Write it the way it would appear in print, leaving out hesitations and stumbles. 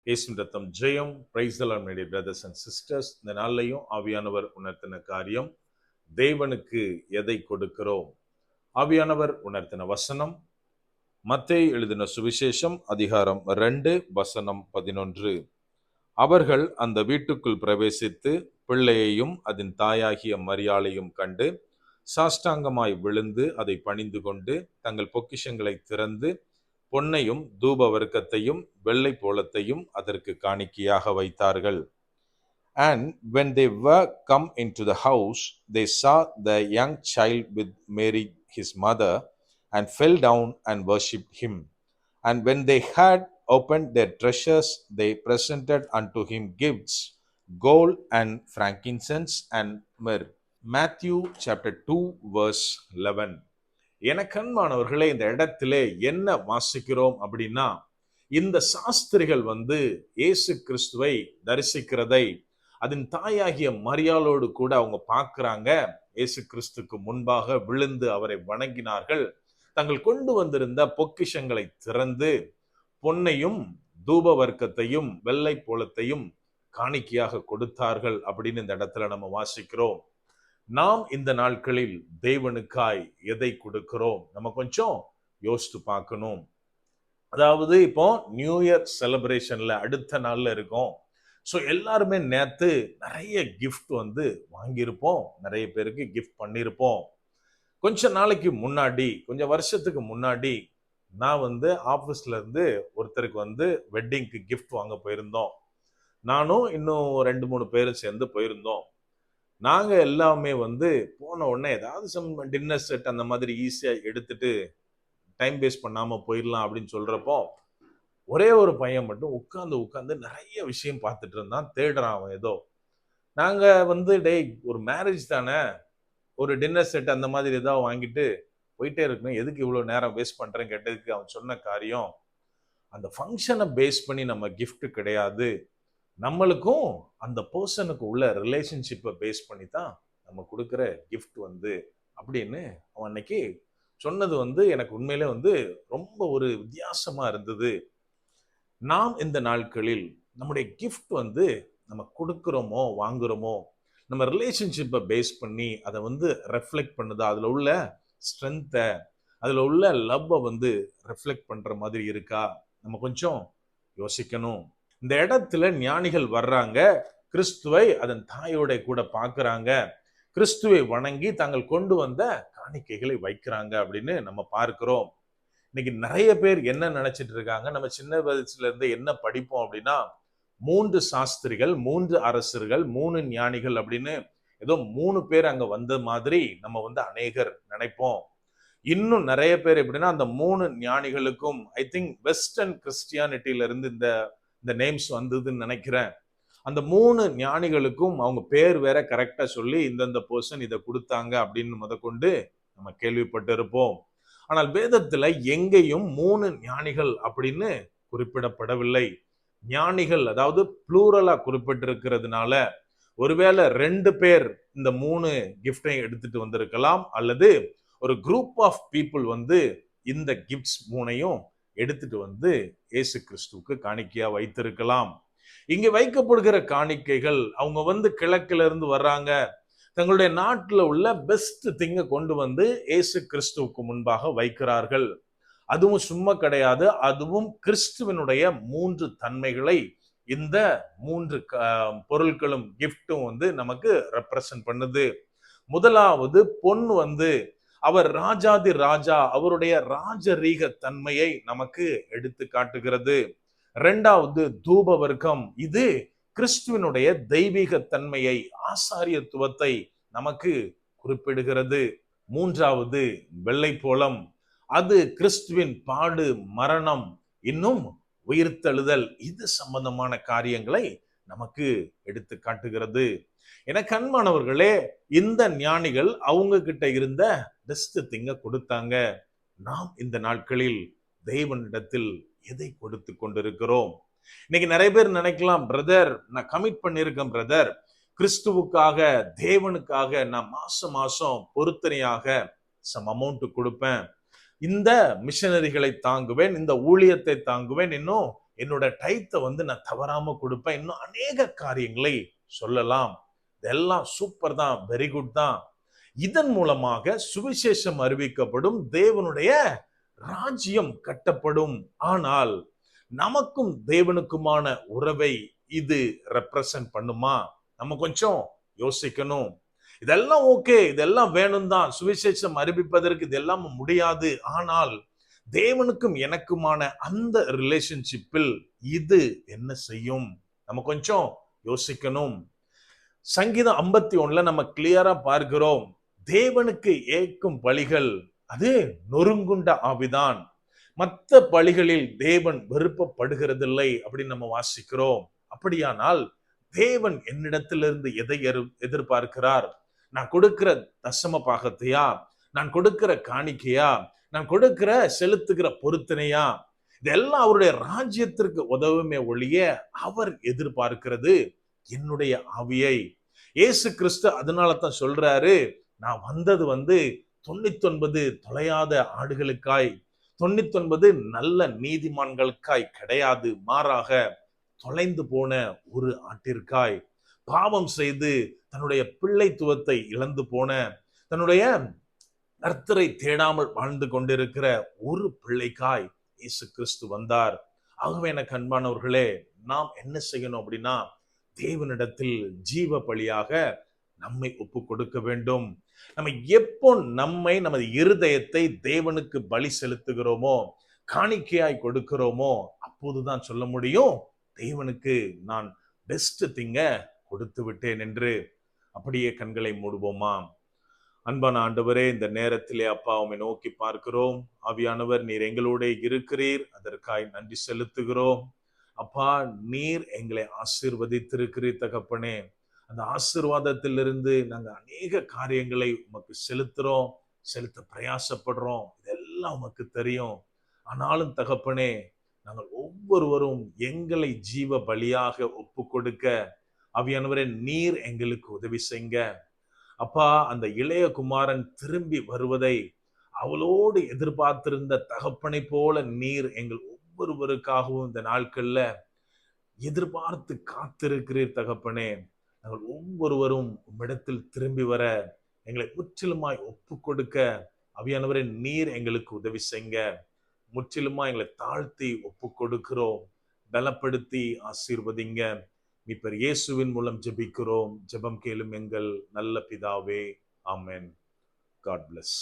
இயேசுவின் ரத்தம் ஜெயம். Praise the lord my dear brothers and sisters. இந்த நாள்லையும் ஆவியானவர் உணர்த்தின காரியம், தேவனுக்கு எதை கொடுக்கிறோம். ஆவியானவர் உணர்த்தின வசனம் மத்தேயு எழுதின சுவிசேஷம் அதிகாரம் 2 வசனம் 11. அவர்கள் அந்த வீட்டுக்குள் பிரவேசித்து பிள்ளையையும் அதன் தாயாகிய மரியாளையும் கண்டு சாஷ்டாங்கமாய் விழுந்து அதை பணிந்து கொண்டு தங்கள் பொக்கிஷங்களை திறந்து பொன்னையும் தூப வர்க்கத்தையும் வெள்ளை போலத்தையும் அதற்கு காணிக்கையாக வைத்தார்கள். And when they were come into the house, they saw the young child with Mary his mother, and fell down and worshipped him. And when they had opened their treasures, they presented unto him gifts, gold and frankincense and myrrh. Matthew chapter 2 verse 11. எனக்கன்பானவர்களே, இந்த இடத்திலே என்ன வாசிக்கிறோம் அப்படின்னா, இந்த சாஸ்திரிகள் இயேசு கிறிஸ்துவை தரிசிக்கிறதை அதன் தாயாகிய மரியாளோடு கூட அவங்க பார்க்கிறாங்க. இயேசு கிறிஸ்துக்கு முன்பாக விழுந்து அவரை வணங்கினார்கள். தங்கள் கொண்டு வந்திருந்த பொக்கிஷங்களை திறந்து பொன்னையும் தூப வர்க்கத்தையும் வெள்ளை போலத்தையும் காணிக்கையாக கொடுத்தார்கள் அப்படின்னு இந்த இடத்துல நம்ம வாசிக்கிறோம். நாம் இந்த நாட்களில் தேவனுக்காய் எதை கொடுக்கிறோம்? நம்ம கொஞ்சம் யோசித்து பார்க்கணும். அதாவது இப்போ நியூ இயர் செலிப்ரேஷன்ல அடுத்த நாள்ல இருக்கோம். ஸோ எல்லாருமே நேத்து நிறைய கிஃப்ட் வாங்கியிருப்போம், நிறைய பேருக்கு கிஃப்ட் பண்ணியிருப்போம். கொஞ்ச நாளைக்கு முன்னாடி, கொஞ்சம் வருஷத்துக்கு முன்னாடி நான் ஆஃபீஸ்ல இருந்து ஒருத்தருக்கு வெட்டிங்க்கு கிஃப்ட் வாங்க போயிருந்தோம். நானும் இன்னும் 2-3 பேரும் சேர்ந்து போயிருந்தோம். நாங்க எல்லாமே போன உடனே ஏதாவது சம் டின்னர் செட் அந்த மாதிரி ஈஸியா எடுத்துட்டு டைம் வேஸ்ட் பண்ணாம போயிடலாம் அப்படின்னு சொல்றப்போ, ஒரே ஒரு பையன் மட்டும் உட்கார்ந்து நிறைய விஷயம் பார்த்துட்டு இருந்தான், தேடுறான் அவன் ஏதோ. நாங்க டேய், ஒரு மேரேஜ் தானே, ஒரு டின்னர் செட் அந்த மாதிரி ஏதாவது வாங்கிட்டு போயிட்டே இருக்கணும், எதுக்கு இவ்வளவு நேரம் வேஸ்ட் பண்றேன்னு கேட்டதுக்கு அவன் சொன்ன காரியம், அந்த ஃபங்க்ஷனை பேஸ் பண்ணி நம்ம கிஃப்ட் கிடையாது, நம்மளுக்கும் அந்த பர்சனுக்கு உள்ள ரிலேஷன்ஷிப்பை பேஸ் பண்ணி தான் நம்ம கொடுக்குற கிஃப்ட் அப்படின்னு அவன் அன்னைக்கு சொன்னது எனக்கு உண்மையிலே ரொம்ப ஒரு வித்தியாசமா இருந்தது. நாம் இந்த நாட்களில் நம்முடைய கிஃப்ட் நம்ம கொடுக்குறோமோ வாங்குறோமோ, நம்ம ரிலேஷன்ஷிப்பை பேஸ் பண்ணி அதை ரெஃப்ளெக்ட் பண்ணுதா, அதுல உள்ள ஸ்ட்ரென்த்தை, அதுல உள்ள லவ்வை ரெஃப்ளெக்ட் பண்ற மாதிரி இருக்கா? நம்ம கொஞ்சம் யோசிக்கணும். இந்த இடத்துல ஞானிகள் வர்றாங்க, கிறிஸ்துவை அதன் தாயோட கூட பார்க்கறாங்க, கிறிஸ்துவை வணங்கி தாங்கள் கொண்டு வந்த காணிக்கைகளை வைக்கிறாங்க அப்படின்னு நம்ம பார்க்கிறோம். இன்னைக்கு நிறைய பேர் என்ன நினைச்சிட்டு இருக்காங்க, நம்ம சின்ன வயசுல இருந்து என்ன படிப்போம் அப்படின்னா, 3 சாஸ்திரிகள், 3 அரசர்கள், 3 ஞானிகள் அப்படின்னு ஏதோ 3 பேர் அங்க வந்த மாதிரி நம்ம அநேகர் நினைப்போம். இன்னும் நிறைய பேர் எப்படின்னா, அந்த 3 ஞானிகளுக்கும் ஐ திங்க் வெஸ்டர்ன் கிறிஸ்டியானிட்டியில இருந்து இந்த நேம்ஸ் வந்ததுன்னு நினைக்கிறேன். அந்த 3 ஞானிகளுக்கும் அவங்க பேர் வேற கரெக்டா சொல்லி இந்தந்த பர்சன் இதை கொடுத்தாங்க அப்படின்னு முதற்கொண்டு நம்ம கேள்விப்பட்டு இருப்போம். ஆனால் வேதத்துல எங்கேயும் 3 ஞானிகள் அப்படின்னு குறிப்பிடப்படவில்லை. ஞானிகள் அதாவது ப்ளூரலா குறிப்பிட்டிருக்கிறதுனால ஒருவேளை 2 பேர் இந்த 3 கிஃப்டை எடுத்துட்டு வந்திருக்கலாம், அல்லது ஒரு குரூப் ஆஃப் பீப்புள் இந்த கிஃப்ட்ஸ் 3ஐயும் எடுத்துட்டு இயேசு கிறிஸ்துவுக்கு காணிக்கையா வைத்திருக்கலாம். இங்க வைக்கப்படுகிற காணிக்கைகள் அவங்க கிழக்குல இருந்து வர்றாங்க, தங்களுடைய நாட்டுல உள்ள பெஸ்ட் திங்க கொண்டு இயேசு கிறிஸ்துவுக்கு முன்பாக வைக்கிறார்கள். அதுவும் சும்மா கிடையாது, அதுவும் கிறிஸ்துவனுடைய 3 தன்மைகளை இந்த 3 பொருட்களும் கிஃப்டும் நமக்கு ரெப்ரசன்ட் பண்ணுது. முதலாவது பொன் அவர் ராஜாதி ராஜா, அவருடைய ராஜரீக தன்மையை நமக்கு எடுத்து காட்டுகிறது. 2வது தூப வர்க்கம், இது கிறிஸ்துவனுடைய தெய்வீக தன்மையை, ஆசாரியத்துவத்தை நமக்கு குறிப்பிடுகிறது. 3வது வெள்ளை போலம், அது கிறிஸ்துவின் பாடு, மரணம், இன்னும் உயிர்த்தெழுதல், இது சம்பந்தமான காரியங்களை நமக்கு எடுத்து காட்டுகிறது. எனக்கு அன்பானவர்களே, இந்த ஞானிகள் அவங்க கிட்ட இருந்த பெஸ்ட் திங்க கொடுத்தாங்க. நாம் இந்த நாட்களில் தேவனிடத்தில் எதை கொடுத்து கொண்டிருக்கிறோம்? இன்னைக்கு நிறைய பேர் நினைக்கலாம், பிரதர் நான் கமிட் பண்ணியிருக்கேன் பிரதர், கிறிஸ்துவுக்காக தேவனுக்காக நான் மாசம் மாசம் பொருத்தனையாக சம் அமௌண்ட் கொடுப்பேன், இந்த மிஷனரிகளை தாங்குவேன், இந்த ஊழியத்தை தாங்குவேன், இன்னும் என்னோட டயத்தை நான் தவறாம கொடுப்பேன். இன்னும் அநேக காரியங்களை சொல்லலாம். இதெல்லாம் சூப்பர் தான், வெரி குட் தான். இதன் மூலமாக சுவிசேஷம் அறிவிக்கப்படும், தேவனுடைய ராஜ்யம் கட்டப்படும். ஆனால் நமக்கும் தேவனுக்குமான உறவை இது ரெப்ரசன்ட் பண்ணுமா? நம்ம கொஞ்சம் யோசிக்கணும். இதெல்லாம் ஓகே, இதெல்லாம் வேணும் தான், சுவிசேஷம் அறிவிப்பதற்கு இதெல்லாம் முடியாது. ஆனால் தேவனுக்கும் எனக்குமான அந்த ரிலேஷன்ஷிப்பில் இது என்ன செய்யும்? நம்ம கொஞ்சம் யோசிக்கணும். சங்கீதம் 51 நம்ம கிளியரா பார்க்கிறோம், தேவனுக்கு ஏற்கும் பலிகள் அது நொறுங்குண்ட ஆவிதான், மற்ற பலிகளில் தேவன் விருப்பப்படுகிறதில்லை அப்படின்னு நம்ம வாசிக்கிறோம். அப்படியானால் தேவன் என்னிடத்திலிருந்து எதை எதிர்பார்க்கிறார்? நான் கொடுக்கிற தசம பாகத்தையா, நான் கொடுக்கிற காணிக்கையா, நான் கொடுக்கிற செலுத்துகிற பொருத்தனையா? இதெல்லாம் அவருடைய ராஜ்யத்திற்கு உதவுமே ஒழிய அவர் எதிர்பார்க்கிறது என்னுடைய ஆவியை. இயேசு கிறிஸ்து அதனால தான் சொல்றாரு, நான் வந்தது 99 தொலையாத ஆடுகளுக்காய், 99 நல்ல நீதிமான்களுக்காய் கிடையாது, மாறாக தொலைந்து போன ஒரு ஆட்டிற்காய், பாவம் செய்து தன்னுடைய பிள்ளைத்துவத்தை இழந்து போன, தன்னுடைய கர்த்தரை தேடாமல் வாழ்ந்து கொண்டிருக்கிற ஒரு பிள்ளைக்காய் இயேசு கிறிஸ்து வந்தார். ஆகவே எனக்கு அன்பானவர்களே, நாம் என்ன செய்யணும் அப்படின்னா, தேவனிடத்தில் ஜீவ பலியாக நம்மை ஒப்பு கொடுக்க வேண்டும். நம்ம எப்போ நமது இருதயத்தை தேவனுக்கு பலி செலுத்துகிறோமோ, காணிக்கையாய் கொடுக்கிறோமோ, அப்போதுதான் சொல்ல முடியும், தேவனுக்கு நான் பெஸ்ட் திங்க கொடுத்து விட்டேன் என்று. அப்படியே கண்களை மூடுவோமா? அன்பான ஆண்டவரே, இந்த நேரத்திலே அப்பா உம்மை நோக்கி பார்க்கிறோம். ஆவியானவர், நீர் எங்களோட இருக்கிறீர், அதற்காய் நன்றி செலுத்துகிறோம். அப்பா, நீர் எங்களை ஆசீர்வதித்திருக்கிறீர் தகப்பனே. அந்த ஆசீர்வாதத்திலிருந்து நாங்க அநேக காரியங்களை உமக்கு செலுத்துறோம், செலுத்த பிரயாசப்படுறோம். இதெல்லாம் உமக்கு தெரியும். ஆனாலும் தகப்பனே, நாங்கள் ஒவ்வொருவரும் எங்களை ஜீவ பலியாக ஒப்பு கொடுக்க ஆவியானவரே நீர் எங்களுக்கு உதவி செய்யுங்க. அப்பா, அந்த இளைய குமாரன் திரும்பி வருவதை அவளோடு எதிர்பார்த்திருந்த தகப்பனை போல நீர் எங்கள் ஒவ்வொருவருக்காகவும் இந்த நாட்கள்ல எதிர்பார்த்து காத்திருக்கிறீர் தகப்பனே. நாங்கள் ஒவ்வொருவரும் உம்மிடத்தில் திரும்பி வர எங்களை முற்றிலுமாய் ஒப்பு கொடுக்க ஆவியானவரே நீர் எங்களுக்கு உதவி செய்யுங்க. முற்றிலுமா எங்களை தாழ்த்தி ஒப்பு கொடுக்கிறோம். பலப்படுத்தி ஆசீர்வதிங்க. மீட்பர் இயேசுவின் மூலம் ஜெபிக்கிறோம். ஜெபம் கேளும் எங்கள் நல்ல பிதாவே. ஆமென். God bless.